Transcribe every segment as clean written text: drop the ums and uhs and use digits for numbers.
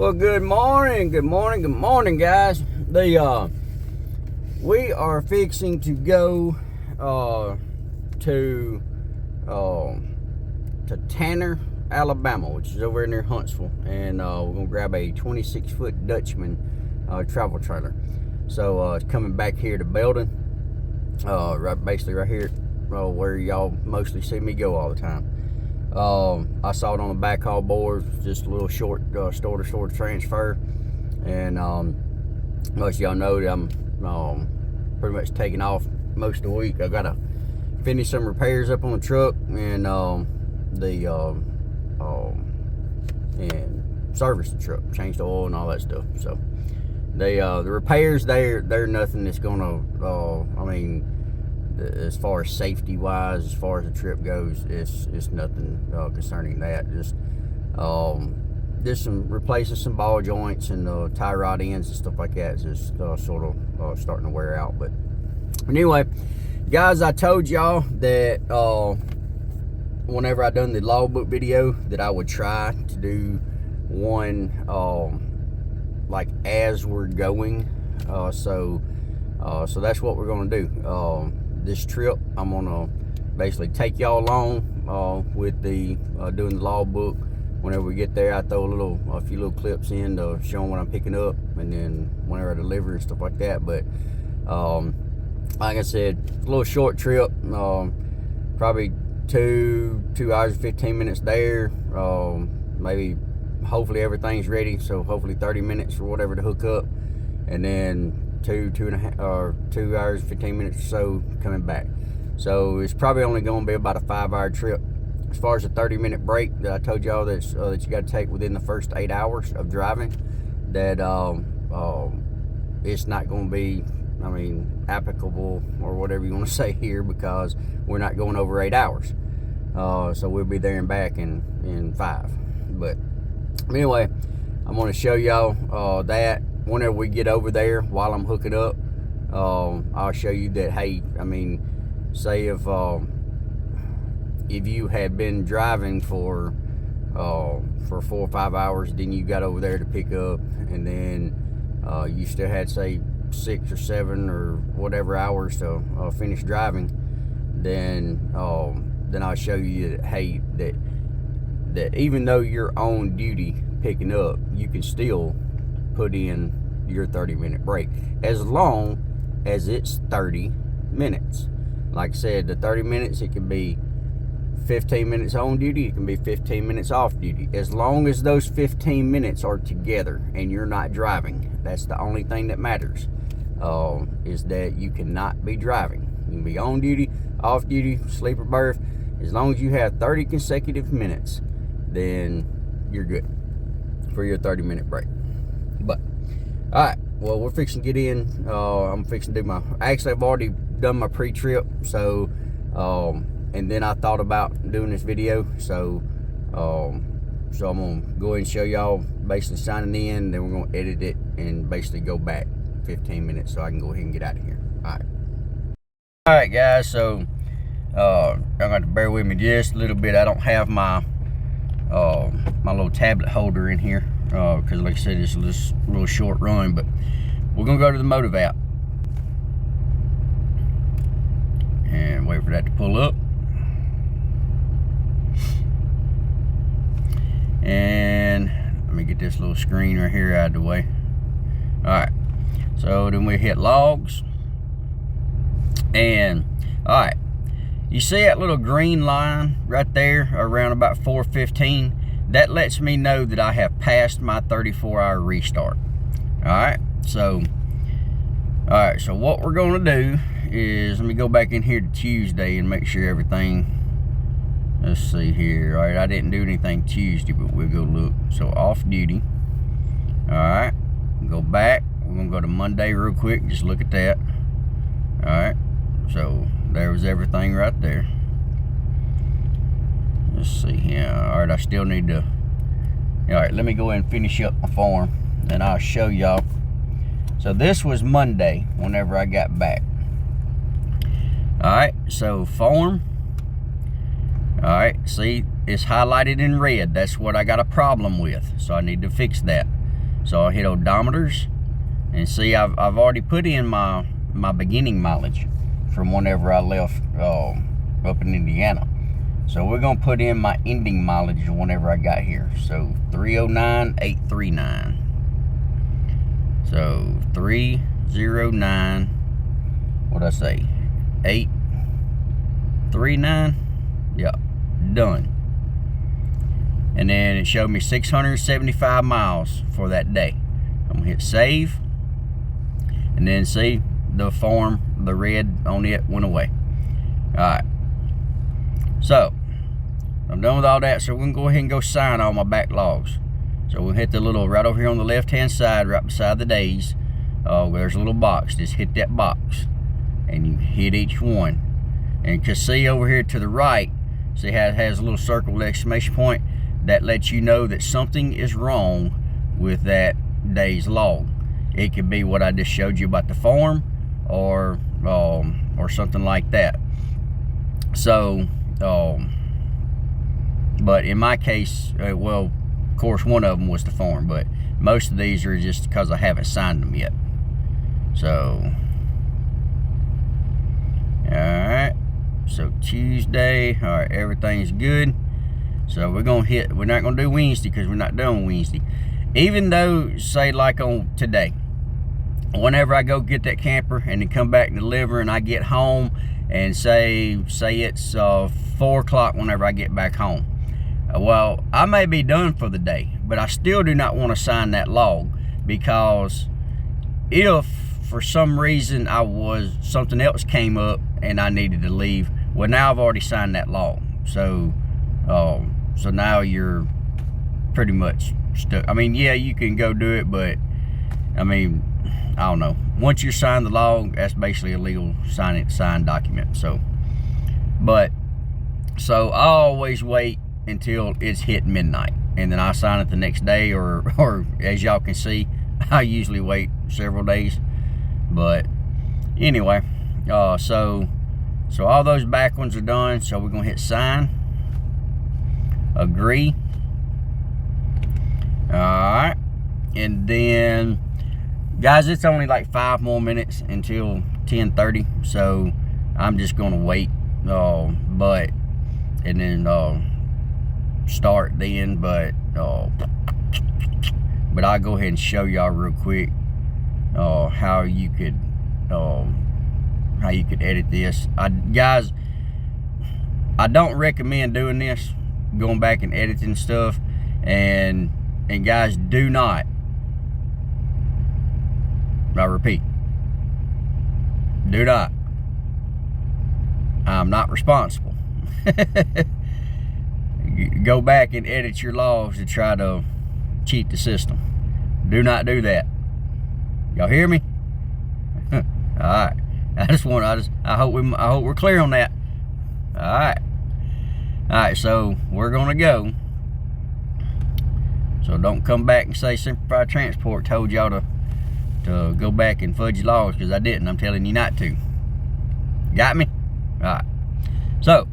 Well, good morning, guys. We are fixing to go to Tanner, Alabama, which is over near Huntsville, and we're gonna grab a 26-foot Dutchman travel trailer. So it's coming back here to Baldwin, basically right here, where y'all mostly see me go all the time. I saw it on the backhaul board, just a little short store-to-store transfer, and most of y'all know that I'm pretty much taking off most of the week. I gotta finish some repairs up on the truck and and service the truck, change the oil and all that stuff. So the repairs, they're nothing that's gonna I mean, as far as safety wise, as far as the trip goes, it's nothing concerning that. Just some replacing some ball joints and tie rod ends and stuff like that. It's just sort of starting to wear out. But anyway, guys, I told y'all that whenever I done the logbook video that I would try to do one like as we're going. So that's what we're gonna do. This trip, I'm gonna basically take y'all along with the doing the logbook. Whenever we get there, I throw a few little clips in to show them what I'm picking up, and then whenever I deliver and stuff like that. But like I said, a little short trip, probably 2 hours and 15 minutes there. Maybe, hopefully everything's ready, so hopefully 30 minutes or whatever to hook up, and then 2 hours 15 minutes or so coming back. So it's probably only going to be about a 5-hour trip. As far as the 30-minute break that I told y'all that you got to take within the first 8 hours of driving, that it's not going to be, I mean, applicable or whatever you want to say here, because we're not going over 8 hours. So we'll be there and back in 5. But anyway, I'm going to show y'all that whenever we get over there. While I'm hooking up, I'll show you that, hey, I mean, say if you had been driving for 4 or 5 hours, then you got over there to pick up, and then you still had, say, 6 or 7 or whatever hours to finish driving, then I'll show you that, hey, that even though you're on duty picking up, you can still put in your 30-minute break, as long as it's 30 minutes. Like I said, the 30 minutes, it can be 15 minutes on duty, it can be 15 minutes off duty, as long as those 15 minutes are together and you're not driving. That's the only thing that matters, is that you cannot be driving. You can be on duty, off duty, sleeper berth. As long as you have 30 consecutive minutes, then you're good for your 30-minute break. But all right, well, we're fixing to get in. I'm fixing to do actually I've already done my pre-trip, so and then I thought about doing this video, so I'm gonna go ahead and show y'all basically signing in, then we're gonna edit it and basically go back 15 minutes so I can go ahead and get out of here. All right, guys, so I'm gonna have to bear with me just a little bit. I don't have my my little tablet holder in here, because like I said, it's this little short run. But we're gonna go to the motive app and wait for that to pull up, and let me get this little screen right here out of the way. All right, so then we hit logs, and all right, you see that little green line right there around about 4:15? That lets me know that I have passed my 34-hour restart. All right, so what we're gonna do is, let me go back in here to Tuesday and make sure everything, let's see here. All right, I didn't do anything Tuesday, but we'll go look. So off duty. All right, go back. We're gonna go to Monday real quick, just look at that. All right, so there was everything right there. Let's see here. All right, I still need to, all right, let me go ahead and finish up my form, and I'll show y'all. So this was Monday whenever I got back. All right, so form. All right, see, it's highlighted in red. That's what I got a problem with, so I need to fix that. So I'll hit odometers and see I've already put in my beginning mileage from whenever I left up in Indiana. So we're gonna put in my ending mileage whenever I got here. So 309,839. So 309, what'd I say? 839. Yep, done. And then it showed me 675 miles for that day. I'm gonna hit save, and then see the form, the red on it went away. All right. So I'm done with all that. So we're gonna go ahead and go sign all my back logs. So we'll hit the little, right over here on the left hand side, right beside the days. There's a little box. Just hit that box, and you hit each one. And you can see over here to the right, see how it has a little circle with exclamation point. That lets you know that something is wrong with that day's log. It could be what I just showed you about the form, or something like that. So, but in my case, well, of course, one of them was the form, but most of these are just because I haven't signed them yet. So, all right. So Tuesday, all right, everything's good. So we're gonna hit. We're not gonna do Wednesday because we're not done Wednesday. Even though, say like on today, whenever I go get that camper and then come back and deliver, and I get home and say it's 4 o'clock whenever I get back home. Well, I may be done for the day, but I still do not want to sign that log, because if for some reason something else came up and I needed to leave, well, now I've already signed that log. So so now you're pretty much stuck. I mean, yeah, you can go do it, but I mean, I don't know. Once you sign the log, that's basically a legal signed document. So I always wait until it's hit midnight, and then I sign it the next day, or as y'all can see, I usually wait several days. But anyway, so all those back ones are done. So we're gonna hit sign, agree. All right, and then guys, it's only like 5 more minutes until 10:30, so I'm just gonna wait, and then start then. But I'll go ahead and show y'all real quick how you could edit this. Guys, I don't recommend doing this, going back and editing stuff, and guys, do not, I repeat, do not, I'm not responsible, go back and edit your logs to try to cheat the system. Do not do that. Y'all hear me? All right. I hope we're clear on that. All right. So we're gonna go. So don't come back and say Semper Transport told y'all to go back and fudge your logs, because I didn't. I'm telling you not to. Got me? All right. So,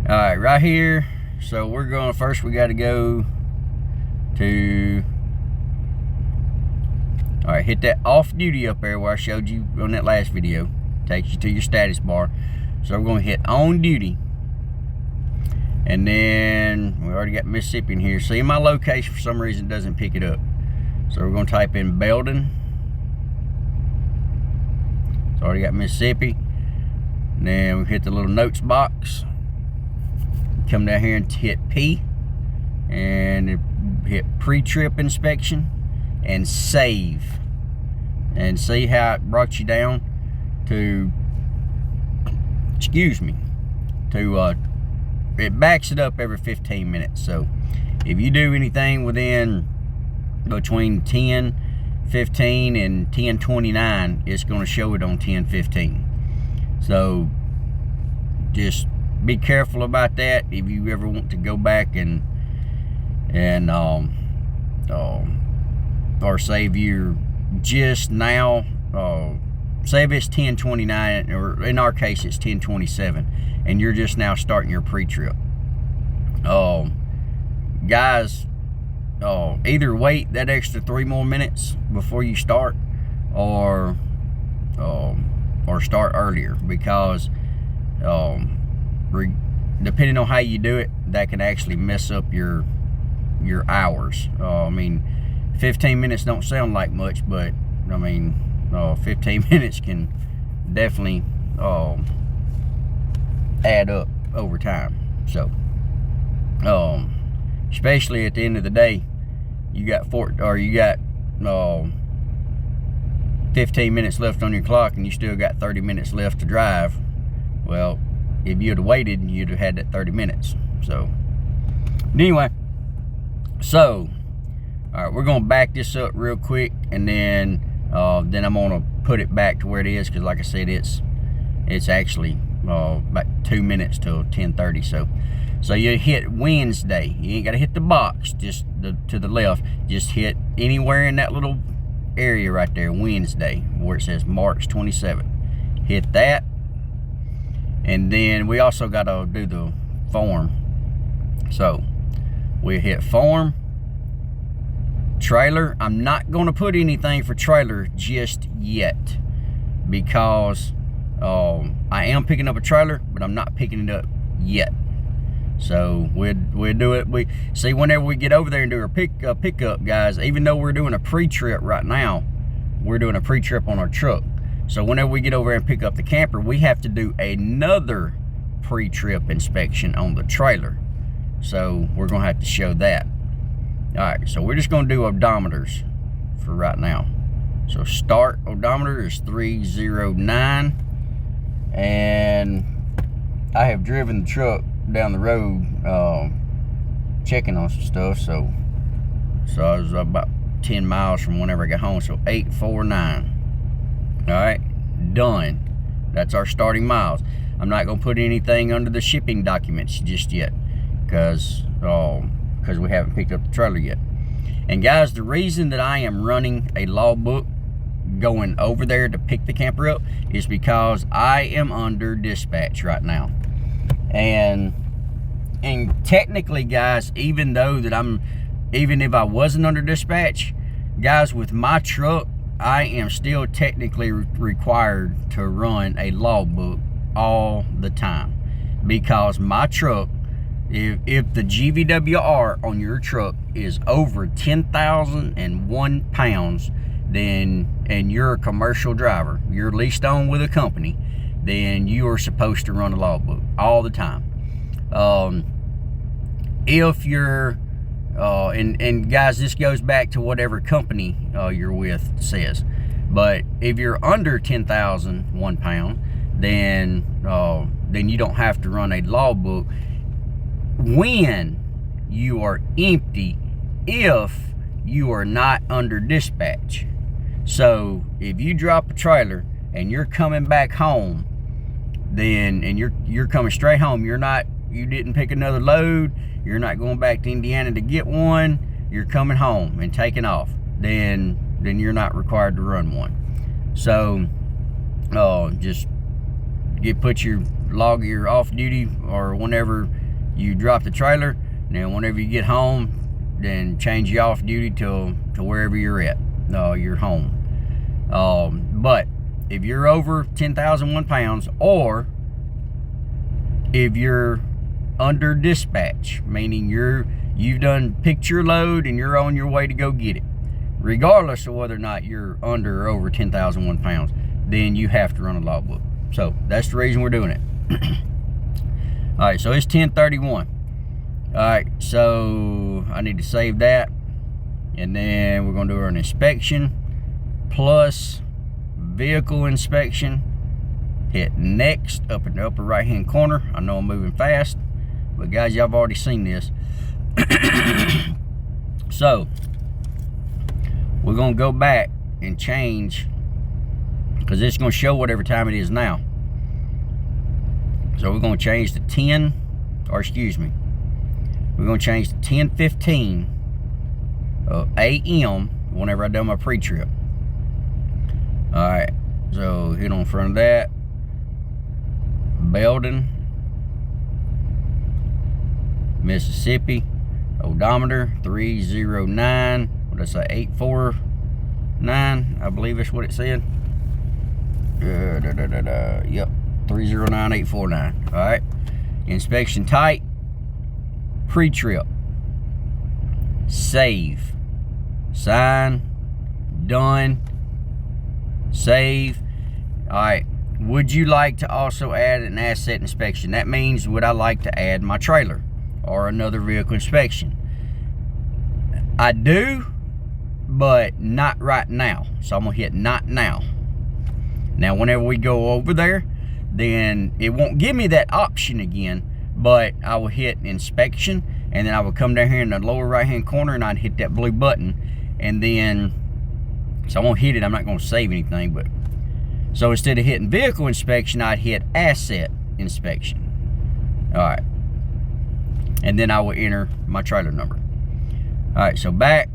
all right, right here. So we're going first. We got to go to. All right, hit that off duty up there where I showed you on that last video. Takes you to your status bar. So we're going to hit on duty. And then we already got Mississippi in here. See, my location for some reason doesn't pick it up. So we're going to type in Baldwin. It's already got Mississippi. And then we hit the little notes box. Come down here and hit P. And hit pre-trip inspection. And save. And see how it brought you down to, it backs it up every 15 minutes. So if you do anything within between 10:15 and 10:29, it's going to show it on 10:15. So just be careful about that if you ever want to go back and or save your just now, say if it's 10:29, or in our case it's 10:27, and you're just now starting your pre-trip. Guys, either wait that extra 3 more minutes before you start, or start earlier, because depending on how you do it, that can actually mess up your hours. I mean, 15 minutes don't sound like much, but I mean, 15 minutes can definitely add up over time. So especially at the end of the day, you got 15 minutes left on your clock and you still got 30 minutes left to drive. Well, if you'd have waited, you'd have had that 30 minutes. So anyway, so all right, we're gonna back this up real quick, and then I'm gonna put it back to where it is, because like I said, it's actually about 2 minutes till 10:30. So you hit Wednesday. You ain't gotta hit the box, just to the left. Just hit anywhere in that little area right there, Wednesday, where it says March 27th. Hit that, and then we also gotta do the form. So we hit form. Trailer, I'm not going to put anything for trailer just yet, because I am picking up a trailer, but I'm not picking it up yet. So we'll do it. We see whenever we get over there and do our pickup, guys. Even though we're doing a pre-trip right now, we're doing a pre-trip on our truck. So whenever we get over there and pick up the camper, we have to do another pre-trip inspection on the trailer. So we're gonna have to show that. All right, so we're just gonna do odometers for right now. So start odometer is 309, and I have driven the truck down the road checking on some stuff, so I was about 10 miles from whenever I got home, so 849. All right, done. That's our starting miles. I'm not gonna put anything under the shipping documents just yet, because we haven't picked up the trailer yet. And guys, the reason that I am running a logbook going over there to pick the camper up is because I am under dispatch right now. And technically, guys, even if I wasn't under dispatch, guys, with my truck, I am still technically required to run a logbook all the time, because my truck, if the GVWR on your truck is over 10,001 pounds, then, and you're a commercial driver, you're leased on with a company, then you are supposed to run a logbook all the time. If you're, and guys, this goes back to whatever company you're with says, but if you're under 10,001 pounds, then you don't have to run a logbook when you are empty, if you are not under dispatch. So if you drop a trailer and you're coming back home, then, and you're coming straight home, you didn't pick another load, you're not going back to Indiana to get one, you're coming home and taking off, then you're not required to run one. So just put your off duty, or whenever you drop the trailer, and then whenever you get home, then change your off duty to wherever you're at, you're home. But if you're over 10,001 pounds, or if you're under dispatch, meaning you've done picked your load and you're on your way to go get it, regardless of whether or not you're under or over 10,001 pounds, then you have to run a logbook. So that's the reason we're doing it. All right, so it's 10:31. All right, so I need to save that, and then we're gonna do an inspection plus vehicle inspection. Hit next up in the upper right hand corner. I know I'm moving fast, but guys, y'all have already seen this. So we're gonna go back and change, because it's gonna show whatever time it is now. So we're gonna change to 10, or excuse me, we're gonna change to 10:15 a.m. whenever I do my pre-trip. All right, so hit on front of that. Belden, Mississippi. Odometer 309. What did I say? 849. I believe that's what it said. Yep, 309849. All right. Inspection type. Pre-trip. Save. Sign. Done. Save. All right. Would you like to also add an asset inspection? That means, would I like to add my trailer or another vehicle inspection? I do, but not right now. So I'm gonna hit not now. Now, whenever we go over there, then it won't give me that option again, but I will hit inspection, and then I will come down here in the lower right hand corner and I'd hit that blue button, and then, so I won't hit it, I'm not gonna save anything, but, so instead of hitting vehicle inspection, I'd hit asset inspection. All right. And then I will enter my trailer number. All right, so back.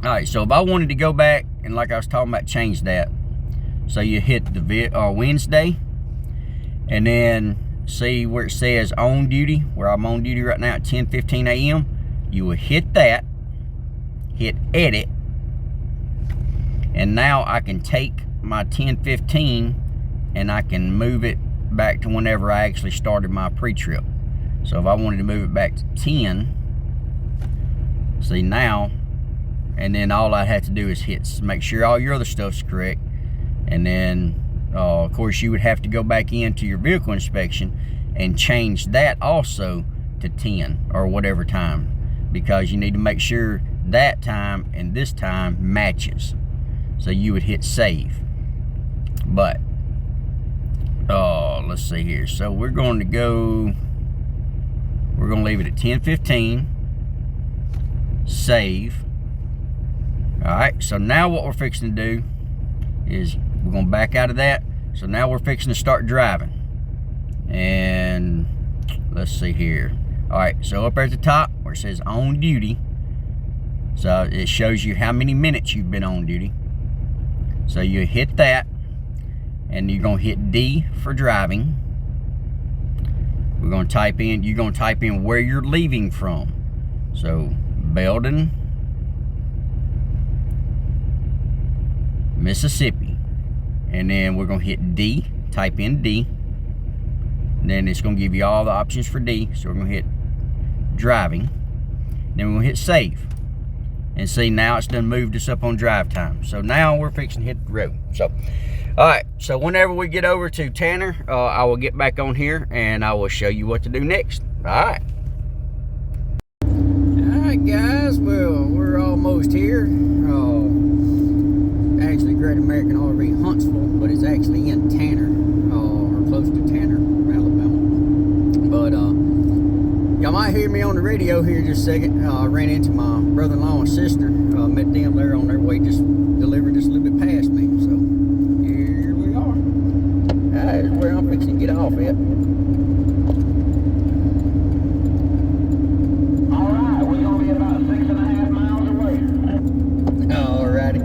All right, so if I wanted to go back, and like I was talking about, change that. So you hit the Wednesday, and then see where it says on duty, where I'm on duty right now at 10:15 a.m. You will hit that, hit edit, and now I can take my 10:15 and I can move it back to whenever I actually started my pre-trip. So if I wanted to move it back to 10, see now, and then all I have to do is hit, make sure all your other stuff's correct, and then of course you would have to go back into your vehicle inspection and change that also to 10 or whatever time, because you need to make sure that time and this time matches. So you would hit save. But let's see here. So we're going to go, we're going to leave it at 10:15. Save. All right, so now what we're fixing to do is we're going to back out of that. So now we're fixing to start driving. And let's see here. All right, so up there at the top where it says on duty, so it shows you how many minutes you've been on duty. So you hit that, and you're gonna hit D for driving. We're gonna type in, you're gonna type in where you're leaving from. So Baldwin, Mississippi. And then we're gonna hit D, type in D. And then it's gonna give you all the options for D. So we're gonna hit driving. Then we're gonna hit save. And see, now it's done moved us up on drive time. So now we're fixing to hit the road. So, all right, so whenever we get over to Tanner, I will get back on here and I will show you what to do next. All right. All right, guys, well, we're almost here. Actually, Great American RV Huntsville, but it's actually in Tanner, or close to Tanner, Alabama. But y'all might hear me on the radio here in just a second. I ran into my brother-in-law and sister. Met them there on their way, just delivered just a little bit past me. So here we are. That is where I'm fixing to get off at. Alright, we're going to be about 6.5 miles away. Alrighty.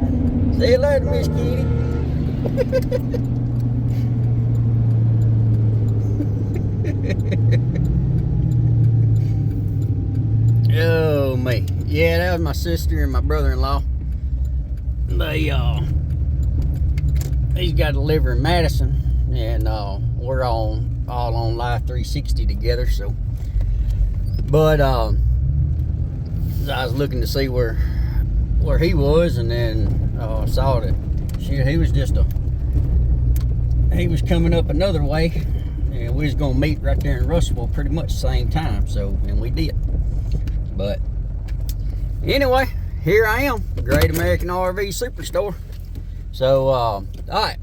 See you later, Miss Kitty. Oh, me. Yeah, that was my sister and my brother-in-law. He's got to deliver in Madison, and we're all on Live 360 together. So, but I was looking to see where he was, and then saw that he was coming up another way, and we was gonna meet right there in Russellville pretty much the same time. So, and we did. But anyway, here I am, Great American RV Superstore. So, all right.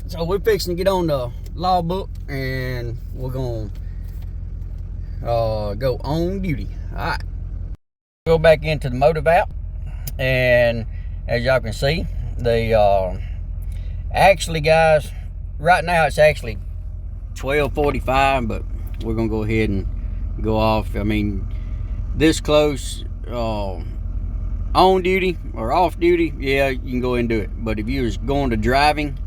So we're fixing to get on the Logbook, and we're gonna go on duty. All right. Go back into the motive app, and as y'all can see, the actually, guys, right now it's actually 12:45, but we're gonna go ahead and go off. I mean, this close on duty or off duty, yeah, you can go ahead and do it. But if you was going to driving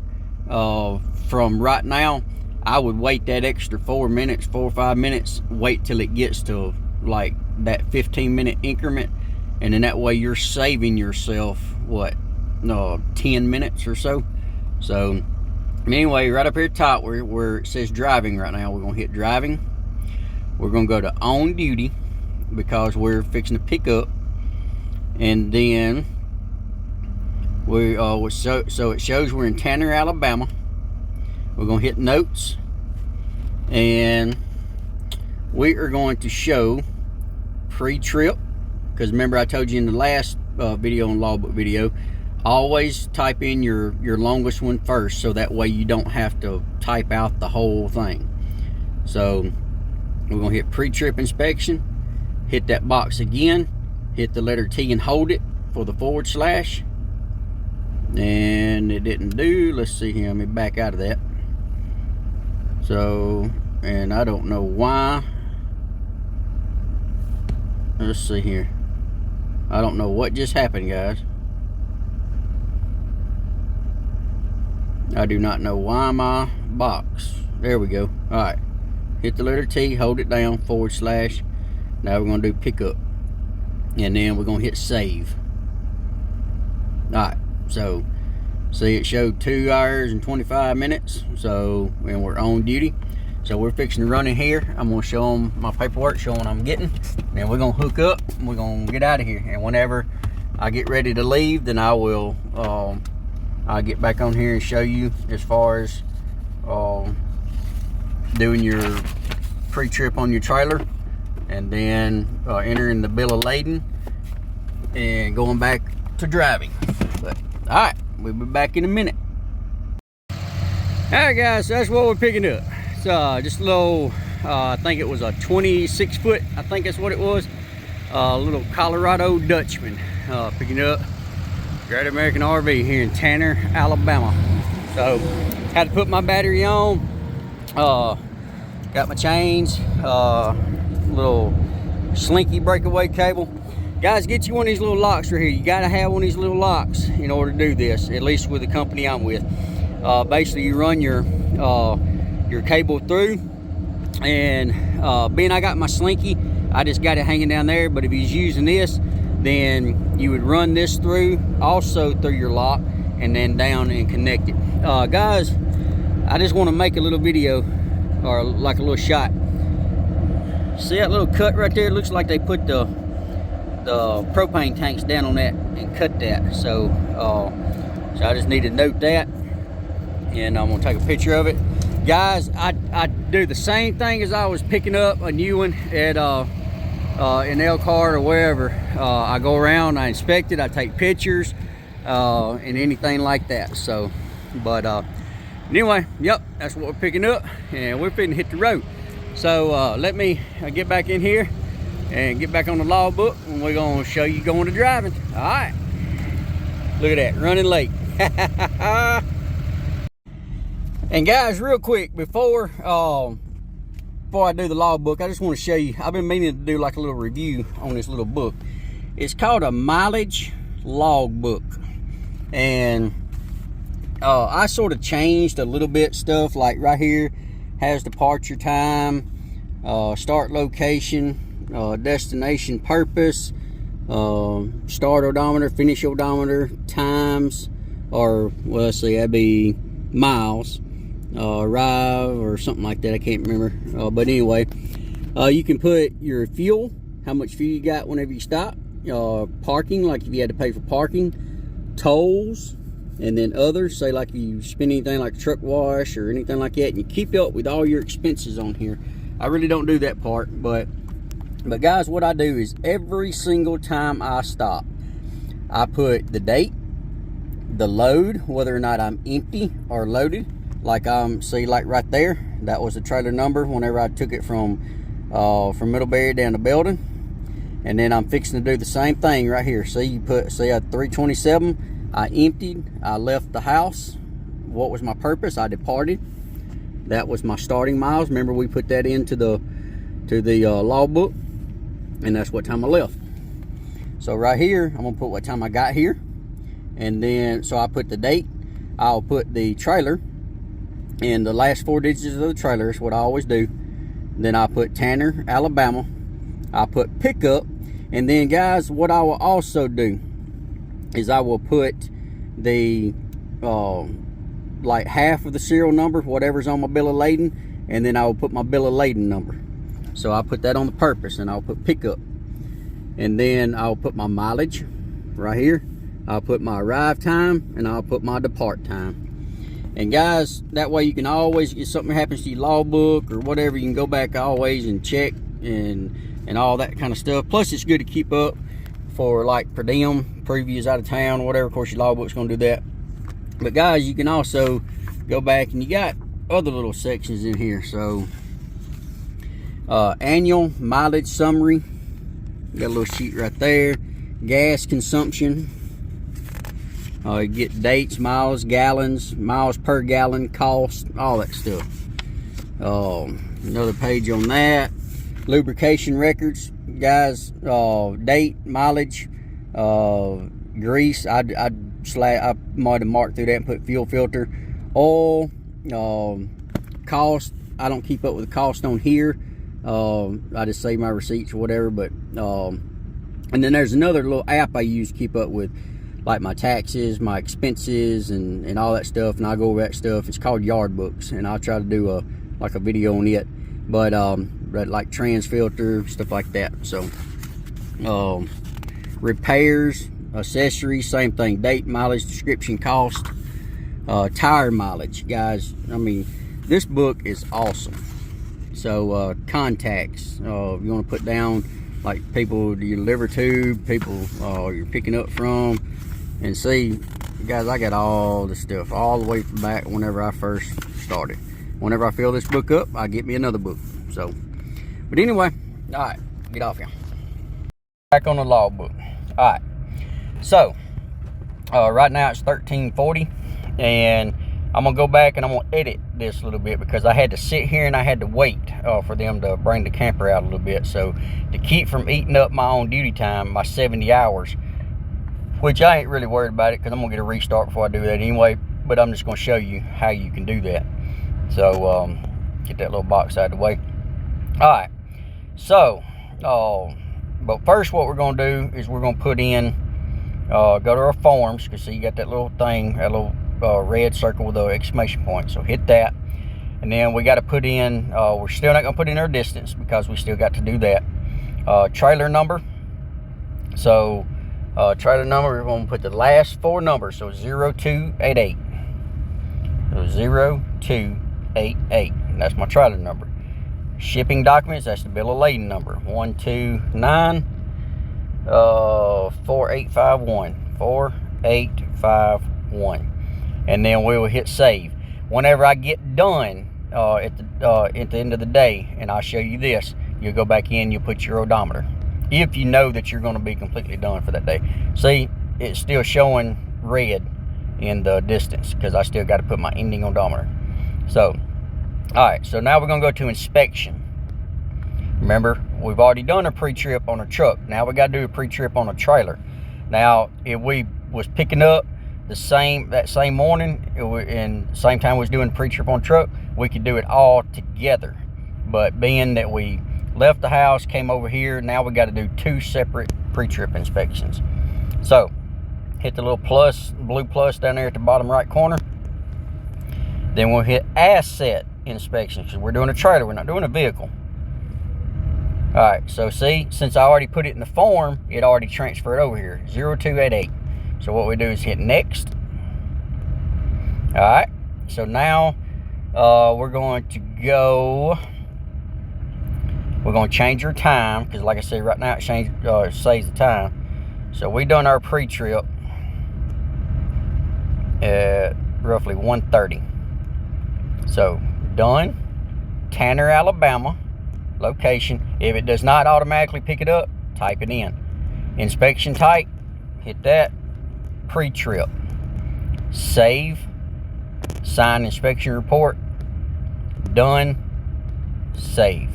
from right now, I would wait that extra 4 minutes, 4 or 5 minutes, wait till it gets to like that 15-minute increment, and then that way you're saving yourself what, 10 minutes or so. So anyway, right up here at the top where it says driving right now, we're gonna hit driving. We're gonna go to on duty because we're fixing to pick up, and then we so it shows we're in Tanner, Alabama. We're gonna hit notes, and we are going to show pre-trip, because remember I told you in the last video, on Logbook video, always type in your longest one first, so that way you don't have to type out the whole thing. So we're gonna hit pre-trip inspection, hit that box again, hit the letter T and hold it for the /, and it didn't do. Let's see here, let me back out of that. So, and I don't know why. Let's see here, I don't know what just happened, guys. I do not know why my box, there we go. All right, hit the letter T, hold it down, /. Now we're gonna do pickup, and then we're gonna hit save. All right, so see, it showed 2 hours and 25 minutes. So, and we're on duty. So we're fixing to run in here. I'm gonna show them my paperwork, showing what I'm getting. Then we're gonna hook up and we're gonna get out of here. And whenever I get ready to leave, then I will I'll get back on here and show you as far as doing your pre-trip on your trailer, and then entering the bill of lading and going back to driving. But all right, we'll be back in a minute. All right, guys, so that's what we're picking up. It's just a little, I think it was a 26 foot, I think that's what it was. A little Colorado Dutchman, picking up Great American RV here in Tanner, Alabama. So had to put my battery on, got my chains, little slinky breakaway cable. Guys, get you one of these little locks right here. You gotta have one of these little locks in order to do this, at least with the company I'm with. Basically you run your cable through, and being I got my slinky, I just got it hanging down there. But if he's using this, then you would run this through, also through your lock, and then down and connect it. Guys, I just want to make a little video, or like a little shot. See that little cut right there? It looks like they put the propane tanks down on that and cut that. So I just need to note that, and I'm gonna take a picture of it. Guys, I do the same thing as I was picking up a new one at in Elkhart or wherever. I go around, I inspect it, I take pictures, and anything like that. So, but anyway, yep, that's what we're picking up, and we're finna hit the road. So let me get back in here and get back on the logbook, and we're gonna show you going to driving. All right, look at that, running late. And guys, real quick, before I do the logbook, I just want to show you, I've been meaning to do like a little review on this little book. It's called a mileage logbook, and I sort of changed a little bit stuff. Like right here has departure time, start location, destination purpose, start odometer, finish odometer, times, or well, let's see, that'd be miles, arrive or something like that, I can't remember. But anyway, you can put your fuel, how much fuel you got whenever you stop, parking, like if you had to pay for parking, tolls, and then others, say like if you spend anything like truck wash or anything like that, and you keep up with all your expenses on here. I really don't do that part, but guys, what I do is every single time I stop, I put the date, the load, whether or not I'm empty or loaded. Like see, like right there, that was the trailer number whenever I took it from Middlebury down to Belden. And then I'm fixing to do the same thing right here. See, you put, see, at 327, I emptied, I left the house. What was my purpose? I departed. That was my starting miles. Remember, we put that into the logbook, and that's what time I left. So right here, I'm gonna put what time I got here, and then so I put the date. I'll put the trailer and the last 4 digits of the trailer is what I always do. Then I put Tanner, Alabama, I put pickup, and then guys, what I will also do is I will put the like half of the serial number, whatever's on my bill of lading, and then I will put my bill of lading number. So I'll put that on the purpose, and I'll put pickup, and then I'll put my mileage right here. I'll put my arrive time, and I'll put my depart time. And guys, that way you can always, if something happens to your logbook or whatever, you can go back always and check and all that kind of stuff. Plus, it's good to keep up for like per diem, previous out of town, or whatever. Of course, your logbook's gonna do that. But guys, you can also go back and you got other little sections in here. So annual mileage summary, got a little sheet right there. Gas consumption, you get dates, miles, gallons, miles per gallon, cost, all that stuff. Another page on that. Lubrication records, guys, date, mileage, grease. I might have marked through that and put fuel filter. Oil, cost. I don't keep up with the cost on here. I just save my receipts or whatever. But and then there's another little app I use to keep up with, like my taxes, my expenses, and all that stuff. And I go over that stuff. It's called Yard Books, and I'll try to do a video on it. But like trans filter, stuff like that. So repairs, accessories, same thing. Date, mileage, description, cost, tire mileage. Guys, I mean, this book is awesome. So contacts, you want to put down like people you deliver to, people you're picking up from. And see, guys, I got all the stuff all the way from back whenever I first started. Whenever I fill this book up, I get me another book. So, but anyway, all right, get off here. Back on the logbook. All right, so right now it's 13:40, and I'm gonna go back and I'm gonna edit this a little bit because I had to sit here and I had to wait for them to bring the camper out a little bit. So to keep from eating up my own duty time, my 70 hours, which I ain't really worried about it because I'm gonna get a restart before I do that anyway. But I'm just gonna show you how you can do that. So get that little box out of the way. All right, so but first what we're gonna do is we're gonna put in go to our forms, because see, you got that little thing, that little red circle with the exclamation point. So hit that, and then we got to put in we're still not gonna put in our distance because we still got to do that. Trailer number. So trailer number, we're going to put the last four numbers, so 0288. So 0288, and that's my trailer number. Shipping documents, that's the bill of lading number, 129 4851 4851, and then we will hit save. Whenever I get done at the end of the day, and I'll show you this, you'll go back in, you'll put your odometer, if you know that you're going to be completely done for that day. See, it's still showing red in the distance because I still got to put my ending odometer. So, all right, so now we're going to go to inspection. Remember, we've already done a pre-trip on a truck. Now we got to do a pre-trip on a trailer. Now, if we was picking up that same morning and same time we was doing pre-trip on truck, we could do it all together. But being that we left the house, came over here, now we got to do two separate pre-trip inspections. So hit the little plus, blue plus down there at the bottom right corner. Then we'll hit asset inspection because we're doing a trailer, we're not doing a vehicle. All right, so see, since I already put it in the form, it already transferred over here, 0288. So what we do is hit next. All right, so now we're going to go, we're going to change our time because like I said, right now it saves the time. So we done our pre-trip at roughly 1:30. So done, Tanner, Alabama location. If it does not automatically pick it up, type it in. Inspection type, hit that. Pre-trip, save, sign inspection report, done, save,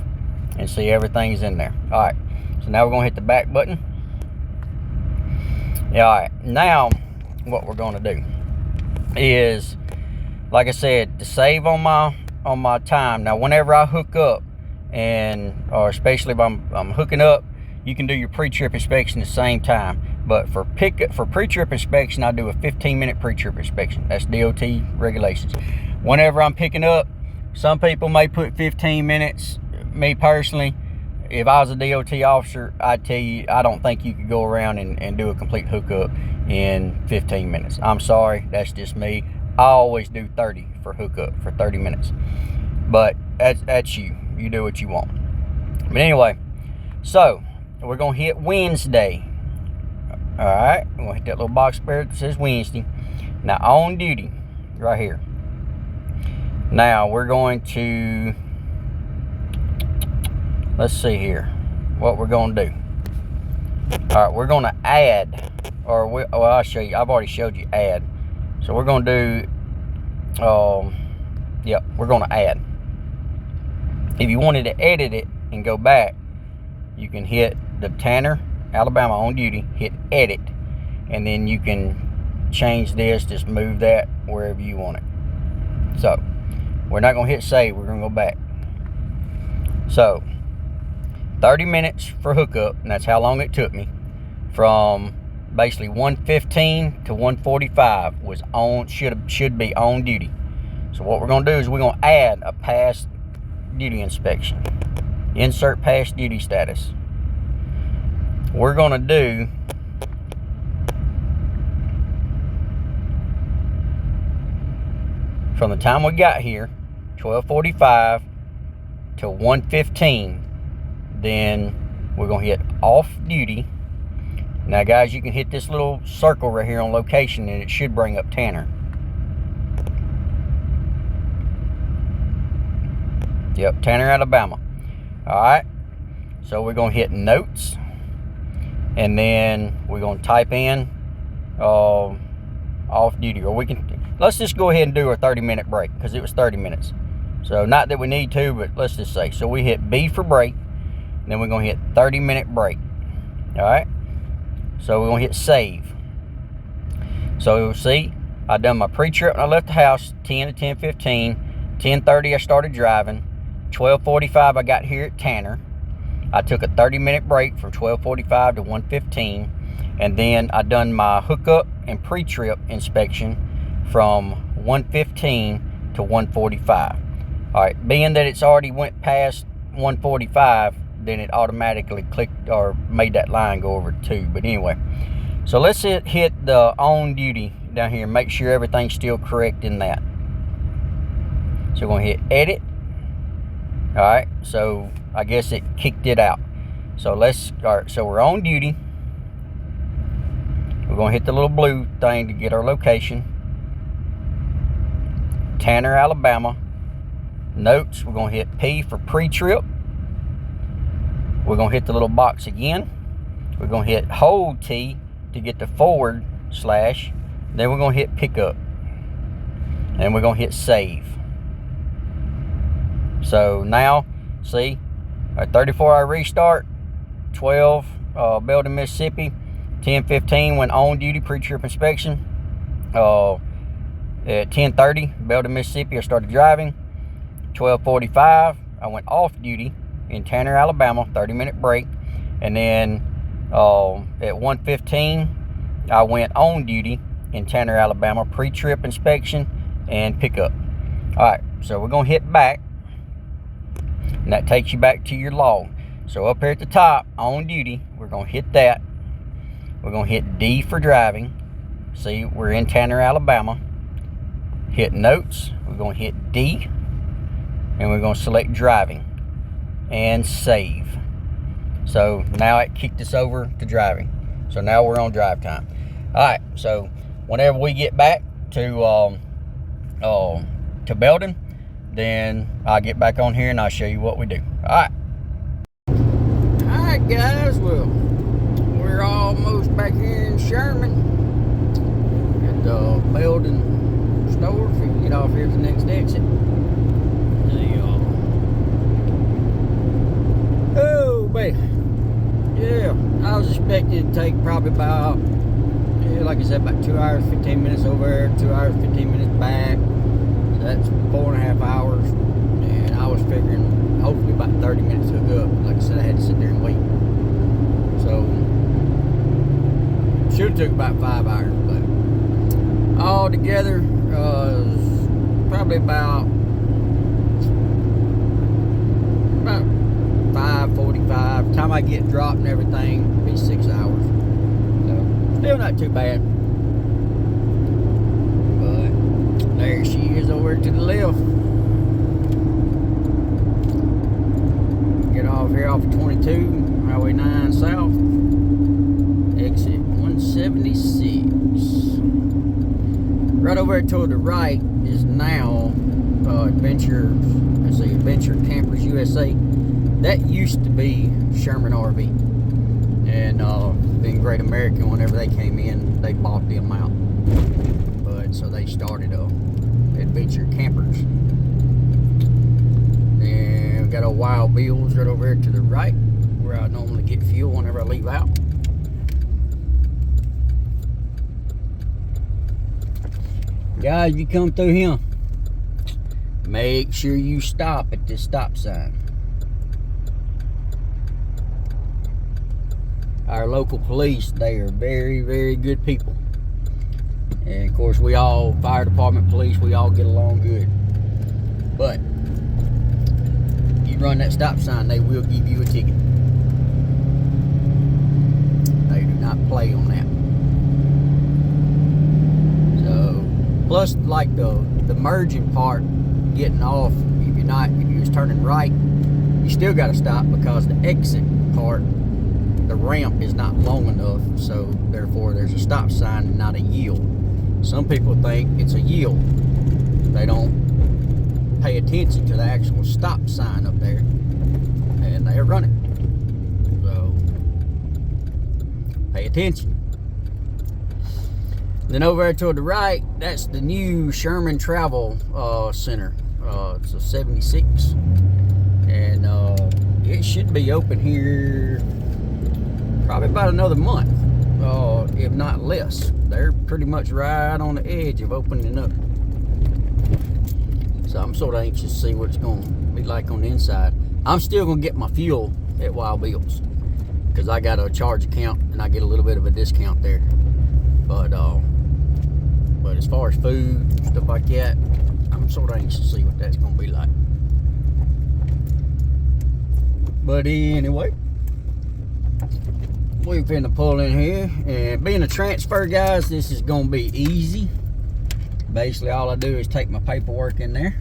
and see everything's in there. All right, so now we're gonna hit the back button. Yeah, all right, now what we're gonna do is, like I said, to save on my time. Now whenever I hook up, and or especially if I'm hooking up you can do your pre-trip inspection at the same time. But for pre-trip inspection, I do a 15-minute pre-trip inspection. That's DOT regulations. Whenever I'm picking up, some people may put 15 minutes. Me personally, if I was a DOT officer, I'd tell you, I don't think you could go around and do a complete hookup in 15 minutes. I'm sorry, that's just me. I always do 30 for hookup, for 30 minutes. But that's you. You do what you want. But anyway, so we're going to hit Wednesday. All right, we're going to hit that little box there that says Wednesday. Now, on duty, right here. Now, we're going to, let's see here what we're going to do. All right, we're going to add, well, I'll show you. I've already showed you add. So we're going to do, yep, we're going to add. If you wanted to edit it and go back, you can hit the Tanner, Alabama on duty, hit edit, and then you can change this, just move that wherever you want it. So, we're not going to hit save, we're going to go back. So, 30 minutes for hookup, and that's how long it took me. From basically 1:15 to 1:45 was on, should be on duty. So what we're going to do is we're going to add a past duty inspection. Insert past duty status. We're going to do from the time we got here, 12:45 to 1:15, then we're going to hit off duty. Now guys, you can hit this little circle right here on location and it should bring up Tanner. Yep, Tanner, Alabama. Alright, so we're going to hit notes, and then we're going to type in off duty, or we can, let's just go ahead and do a 30-minute break, because it was 30 minutes. So not that we need to, but let's just say. So we hit B for break, and then we're going to hit 30-minute break. Alright, so we're going to hit save. So you'll see, I done my pre-trip when I left the house, 10 to 10:15. 10:30 I started driving. 12:45 I got here at Tanner. I took a 30-minute break from 12:45 to 1:15, and then I done my hookup and pre-trip inspection from 1:15 to 1:45. All right, being that it's already went past 1:45, then it automatically clicked or made that line go over to 2. But anyway, so let's hit the on duty down here and make sure everything's still correct in that. So we're going to hit edit. All right, so I guess it kicked it out. So all right, so we're on duty. We're going to hit the little blue thing to get our location. Tanner, Alabama. Notes, we're going to hit P for pre-trip. We're going to hit the little box again. We're going to hit hold T to get the forward slash. Then we're going to hit pickup. And we're going to hit save. So now, see, our 34-hour restart, 12, Belden, Mississippi. 10:15 went on duty pre-trip inspection. At 10:30, Belden, Mississippi, I started driving. 12:45, I went off duty in Tanner, Alabama, 30-minute break. And then at 1:15, I went on duty in Tanner, Alabama, pre-trip inspection and pickup. All right, so we're going to hit back. And that takes you back to your log. So up here at the top, on duty, we're going to hit that. We're going to hit D for driving. See, we're in Tanner, Alabama. Hit notes. We're going to hit D. And we're going to select driving. And save. So now it kicked us over to driving. So now we're on drive time. Alright, so whenever we get back to Belden, then I'll get back on here and I'll show you what we do. Alright. Alright guys, well, we're almost back here in Sherman at the Belden store. If we get off here to the next exit. Oh man. Yeah, I was expecting to take probably about, like I said, about 2 hours, 15 minutes over there, 2 hours, 15 minutes back. So that's 4.5 hours. And I was figuring hopefully about 30 minutes to hook up. Like I said, I had to sit there and wait. So should have took about 5 hours, but all together probably about 5:45. Time I get dropped and everything, it'll be 6 hours. So still not too bad. But there she is over to the left. Get off here off of 22, Highway 9 South, exit 176. Right over to the right is now Adventure Campers USA. That used to be Sherman RV, and then Great American, whenever they came in, they bought them out. But so they started Adventure Campers. And we got a Wild Bill's right over here to the right, where I normally get fuel whenever I leave out. Guys, if you come through here, make sure you stop at this stop sign. Our local police, they are very, very good people. And of course, we all, fire department, police, we all get along good. But you run that stop sign, they will give you a ticket. They do not play on that. So, plus like the merging part, getting off, if you was turning right, you still got to stop, because the exit part, the ramp is not long enough, so therefore there's a stop sign and not a yield. Some people think it's a yield. They don't pay attention to the actual stop sign up there, and they're running. So pay attention. Then over there toward the right, that's the new Sherman Travel Center. It's a 76, and it should be open here probably about another month, if not less. They're pretty much right on the edge of opening up. So I'm sort of anxious to see what it's going to be like on the inside. I'm still going to get my fuel at Wild Bill's, because I got a charge account and I get a little bit of a discount there. But as far as food, stuff like that, I'm sort of anxious to see what that's going to be like. But anyway, we're finna pull in here, and being a transfer, guys, this is gonna be easy. Basically, all I do is take my paperwork in there,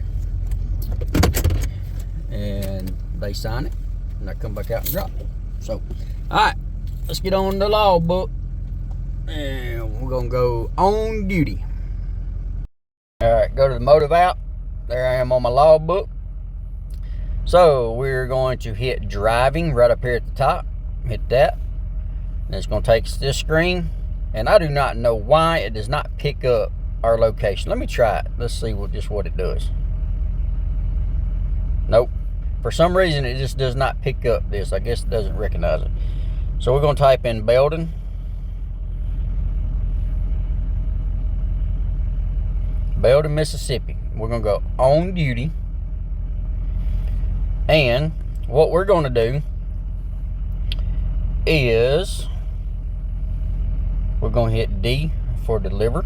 and they sign it, and I come back out and drop it. So, all right, let's get on the logbook, and we're gonna go on duty. All right, go to the motive out. There I am on my logbook. So we're going to hit driving right up here at the top. Hit that. And it's going to take us to this screen, and I do not know why it does not pick up our location. Let me try it. Let's see what it does. Nope. For some reason, it just does not pick up this. I guess it doesn't recognize it. So we're going to type in Baldwin. Baldwin, Mississippi. We're going to go on duty. And what we're going to do is we're going to hit D for delivery,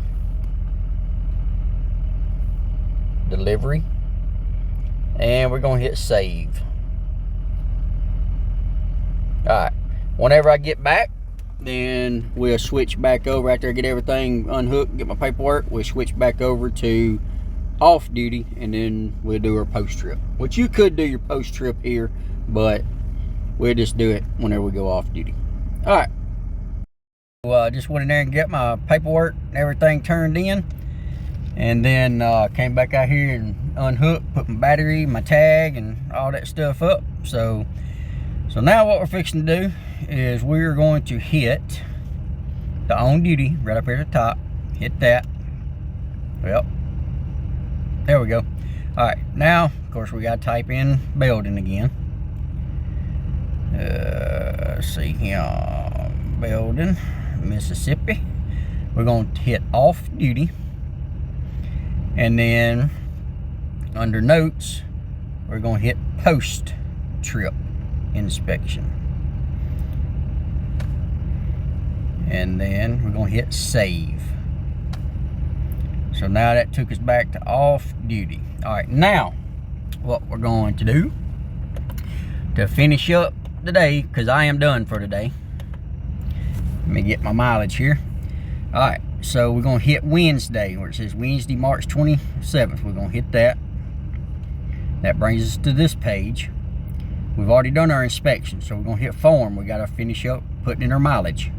and we're going to hit save. Alright, whenever I get back, then we'll switch back over after I get everything unhooked, get my paperwork. We'll switch back over to off duty, and then we'll do our post trip, which you could do your post trip here, but we'll just do it whenever we go off duty. All right. Well, I just went in there and got my paperwork and everything turned in, and then came back out here and unhooked, put my battery, my tag, and all that stuff up. So now what we're fixing to do is we're going to hit the on duty right up here at the top. Hit that. Well, there we go. All right, now of course we got to type in Baldwin again. Let's see here, Baldwin, Mississippi. We're going to hit off duty, and then under notes we're going to hit post trip inspection. and then we're gonna hit save. So now that took us back to off duty. All right, now what we're going to do to finish up the day, because I am done for today. Let me get my mileage here. All right, so we're gonna hit Wednesday, where it says Wednesday, March 27th. We're gonna hit that. That brings us to this page. We've already done our inspection, so we're gonna hit form. We gotta finish up putting in our mileage.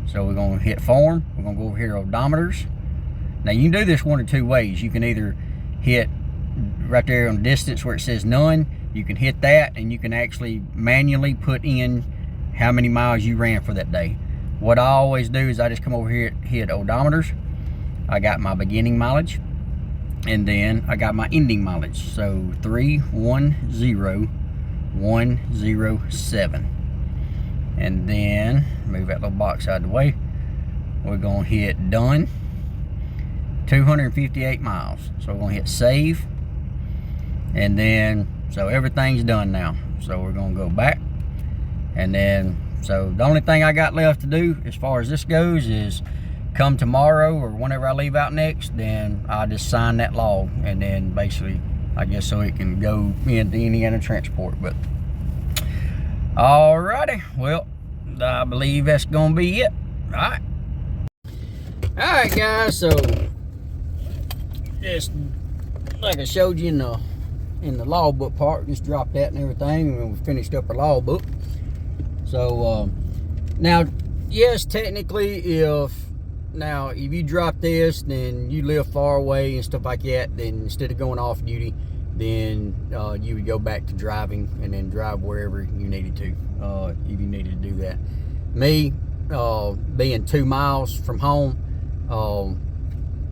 So we're gonna hit form. We're gonna go over here to odometers. Now you can do this one of two ways. You can either hit right there on distance where it says none. You can hit that and you can actually manually put in how many miles you ran for that day. What I always do is I just come over here, hit odometers. I got my beginning mileage and then I got my ending mileage. So 310,107. And then move that little box out of the way. We're gonna hit done. 258 miles. So we're gonna hit save. And then, so everything's done now. So we're gonna go back. And then, so the only thing I got left to do as far as this goes is come tomorrow or whenever I leave out next, then I'll just sign that log. And then basically, I guess so it can go into Indiana transport. But alrighty, well, I believe that's gonna be it. Alright. Alright guys, so just like I showed you in the logbook part, just dropped that and everything, and we finished up our logbook. So now, yes, technically, if you drop this, then you live far away and stuff like that, then instead of going off duty, then you would go back to driving and then drive wherever you needed to, if you needed to do that. Me, being 2 miles from home,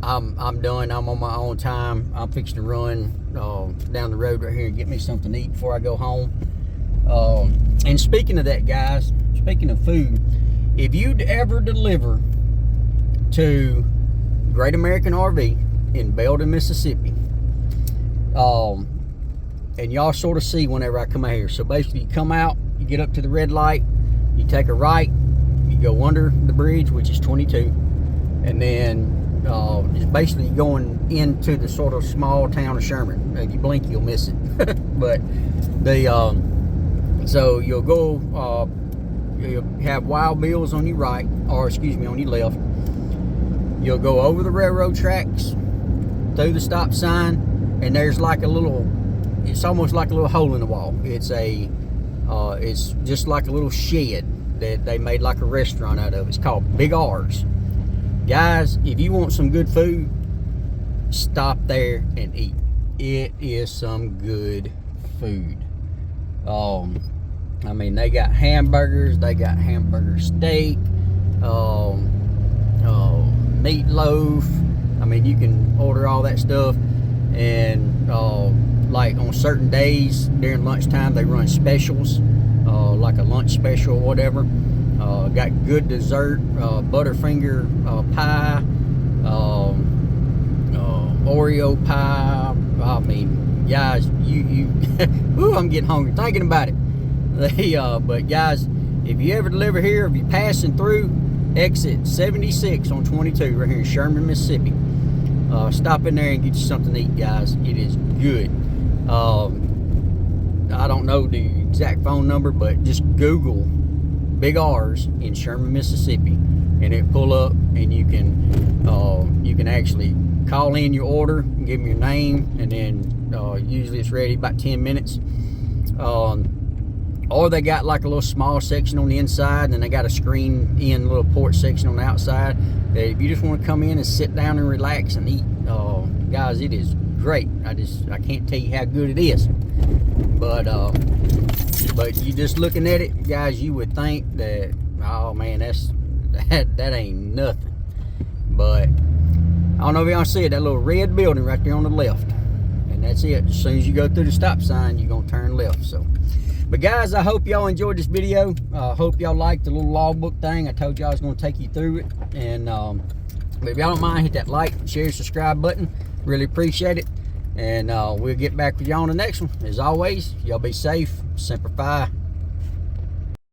I'm done. I'm on my own time. I'm fixing to run down the road right here and get me something to eat before I go home. And speaking of that, guys, speaking of food, if you'd ever deliver to Great American RV in Baldwin, Mississippi, and y'all sort of see whenever I come out here. So basically, you come out, you get up to the red light, you take a right, you go under the bridge, which is 22, and then it's basically going into the sort of small town of Sherman. If you blink, you'll miss it. But so you'll go, you'll have Wild Bill's on your right, or excuse me, on your left. You'll go over the railroad tracks, through the stop sign, and there's like a little, it's almost like a little hole in the wall. It's just like a little shed that they made like a restaurant out of. It's called Big R's. Guys, if you want some good food, stop there and eat. It is some good food. I mean, they got hamburgers, they got hamburger steak, meatloaf. I mean, you can order all that stuff. And like on certain days during lunchtime, they run specials, like a lunch special or whatever. Got good dessert, Butterfinger pie, Oreo pie. I mean, guys, ooh, I'm getting hungry thinking about it. But guys, if you ever deliver here, if you're passing through exit 76 on 22 right here in Sherman, Mississippi, stop in there and get you something to eat, guys. It is good. I don't know the exact phone number, but just Google Big R's in Sherman, Mississippi, and it pull up, and you can actually call in your order and give them your name, and then usually it's ready about 10 minutes. Or they got like a little small section on the inside, and then they got a screen in little porch section on the outside. That if you just want to come in and sit down and relax and eat, guys, it is great. I can't tell you how good it is. But you just looking at it, guys, you would think that, oh man, that ain't nothing. But I don't know if y'all see it, that little red building right there on the left, and that's it. As soon as you go through the stop sign, you're gonna turn left. So, but guys, I hope y'all enjoyed this video. I hope y'all liked the little logbook thing. I told y'all I was gonna take you through it. And but if y'all don't mind, hit that like, share, subscribe button. Really appreciate it. And we'll get back with y'all on the next one. As always, y'all be safe. Semper Fi.